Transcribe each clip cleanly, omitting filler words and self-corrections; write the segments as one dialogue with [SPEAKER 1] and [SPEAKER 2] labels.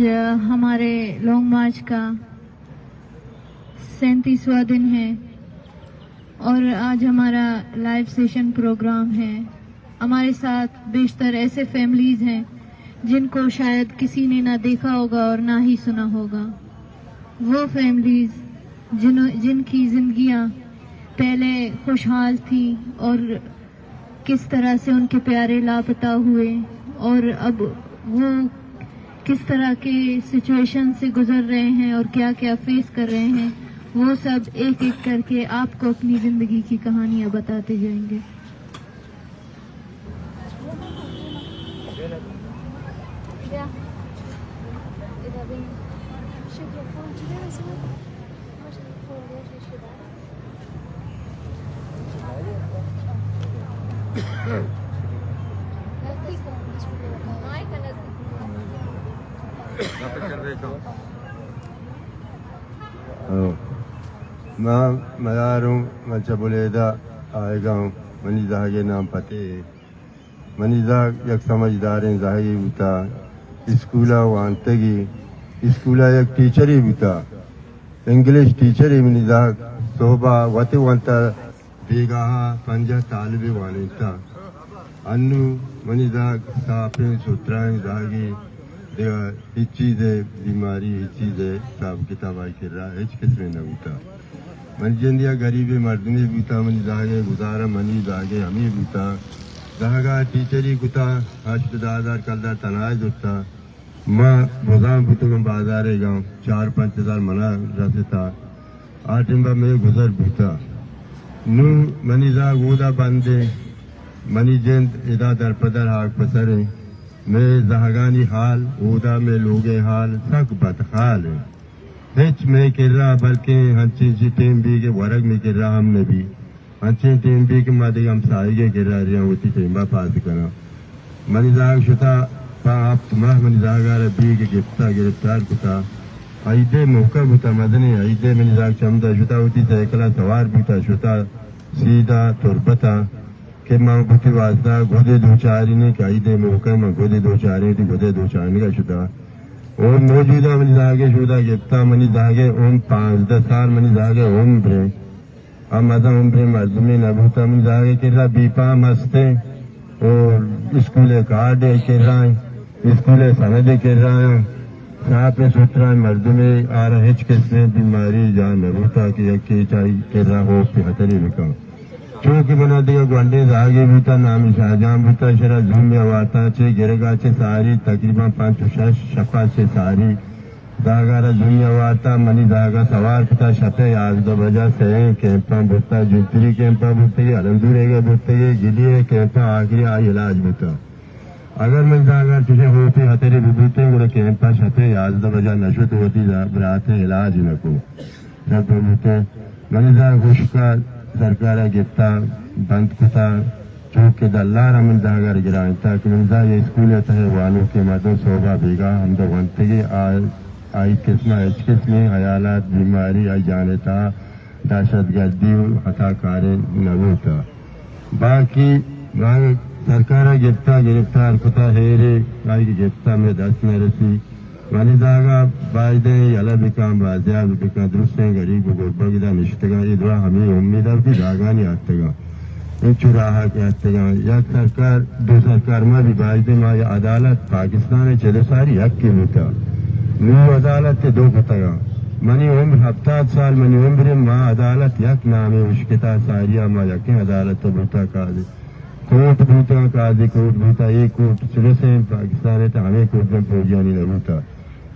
[SPEAKER 1] हमारे लॉन्ग मार्च का 37वां दिन है और आज हमारा लाइव सेशन प्रोग्राम है। हमारे साथ बेशतर ऐसे फैमिलीज हैं जिनको शायद किसी ने ना देखा होगा और ना ही सुना होगा। वो फैमिलीज जिनकी जिंदगियां पहले खुशहाल थी और किस तरह से उनके प्यारे लापता हुए और अब वो किस तरह के सिचुएशन से गुजर रहे हैं और क्या क्या फेस कर रहे हैं, वो सब एक एक करके आपको अपनी जिंदगी की कहानियां बताते जाएंगे।
[SPEAKER 2] मैं मज़ारूँ मचबुलेदा आएगा हूँ मनीजा के नाम पते मनीजा एक समझदार जाही बता स्कूला वांतगी स्कूला एक टीचर ही बता इंग्लिश टीचर ही मनीजा सोबा वते वंता बेगा पंजा तालिबे वाले था अन्नू मनीजा सापे सुत्राएं जागी इस चीज़ है बीमारी इस चीज़ है साब किताब आई कर रहा है किसने न बता मन जिंदिया गरीबी मर्दने बूता मनी जागे गुजारा मनी जागे हमें बूता जागा टीचरी गुता हस्पताल कलदार तनाज होता माँ भोगाम बूतो में बाजार है गाँव 4-5 हज़ार मना रसे था आटिंबा में गुजर बूता नू मनी जाग उदा बंदे मनी जिंद इदा दर पदर हाक पसरे मैं जहागानी हाल उदा में लोगे हाल सक बदहाल है हिच में कर रहा बल्कि हंची टीम भी के वर्ग में कर रहा हमने भी हंची टीम भी के मादे हम साइगे कर रहा होती टीम पास करा मनीजाग शुता आप तुम्हारा मनीजागार भी के गिरफ्तार कुता आइदे मौका बुता मदने आइदे मनीजाग चमदा शुता होती साइकिला सवार बुता शुता सीधा तुरबता के माँ बुती वास्ता गोदे दो चारी ने के आइदे मौका में गोदे दो चारी थी गोदे दो चारने का शुता और मौजूदा मनी जागे शुदा गिफ्ता मनी जागे ओम 5-10 साल मनी जागे ओम ब्रे अब मजा ओम ब्रे मर्दमी नबूता मनी जागे के रहा बीपा मस्ते और स्कूले कार्ड के रहा स्कूले सनदे के रहा साथ में सूत्रा मर्दमी आ रहा हिच किसने बीमारी जान नबूता की यकी चाय के रहा हो पे हतरी बिका चौकी बना दिया गुंडे जागे बूता नाम शाहजहां बूता शरा झूम वाता चे गिरगा चे सारी तकरीबन 5-6 शफा से सारी जागारा झूमिया वाता मनी जागा सवार पिता शते आज दो बजा से कैंपा बूता जुतरी कैंपा बूते अलंदूरेगा बूते गिलिए कैंपा आखिरी आई इलाज बूता अगर मैं जागा तुझे होते हतेरे बूते गुड़े कैंपा शते आज दो बजा नशुत होती बराते इलाज नको जब बूते मनी जाग खुशका सरकार गिफ्ता बंद कुता चौके दल्ला रमन जागर गिराता कि मंजा ये स्कूल है वालों के मदद सोबा बेगा हम तो बनते के आई किस्म किस्में हयालात बीमारी आई जाने था दहशत गर्दी हताकारे नबूता बाकी सरकार गिरफ्तार कुता हेरे आई की गिफ्ता में 10 में रसी मानी जागा बायदे यला बिकाम बाजिया बिका दुरुस्ते गरीब गुरबगिदा निश्तगा इदवा हमें उम्मीद की जागा नहीं आतेगा इन चुराहा के आतेगा या सरकार दो सरकार में भी बायदे माँ या अदालत पाकिस्तान चले सारी हक की होता न्यू अदालत के 2 बतगा मनी उम्र 7 साल मनी उम्र माँ अदालत यक नामे मुश्किता सारिया माँ यके अदालत तो बूता काजी कोर्ट बूता काजी कोर्ट बूता एक कोर्ट चले से पाकिस्तान है तो हमें कोर्ट में पहुंचा नहीं लगूता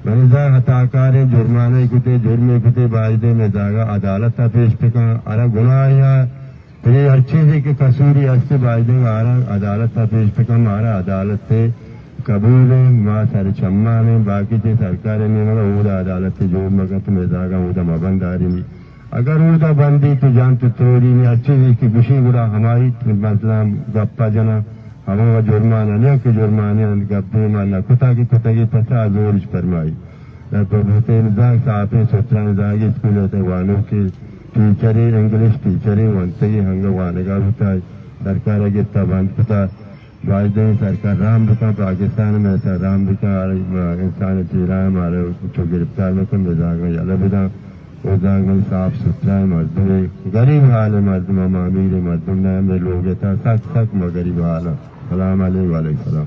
[SPEAKER 2] मनीजा हताकारे जुर्माने कुते जुर्मे कुते बायदे में जागा अदालत था पेश पिका अरा गुनाह या फिर हर चीज के कसूरी हस्ते बायदे में आरा अदालत था पेश पिका मारा अदालत से कबूल है माँ सारे चम्मा में बाकी से सरकार ने मगर उदा अदालत से जोड़ मगर तुम्हें जागा उदा मबंदारी में अगर उदा बंदी तो जान तो तोड़ी में हर चीज की खुशी गुड़ा हमारी मतलब गप्पा जना हमारा जुर्माना नहीं कि जुर्माने गप्पे माना कुता की 50 जोर फरमाई प्रभुते निजाग सापे सोचना निजाग स्कूल होते वालों के टीचरें इंग्लिश टीचरें वंते हंग वाने का होता है सरकार गिरता बंद कुता والدین سرکار رام بکا پاکستان میں سر رام بکا انسان چیرا ہمارے کو گرفتار میں کم بزاگ میں اللہ بدا ازاگ میں صاف ستھرا مردم غریب حال مردم امیر مردم نام لوگ تھا سخت سخت غریب حال. السلام علیکم وعلیکم السلام.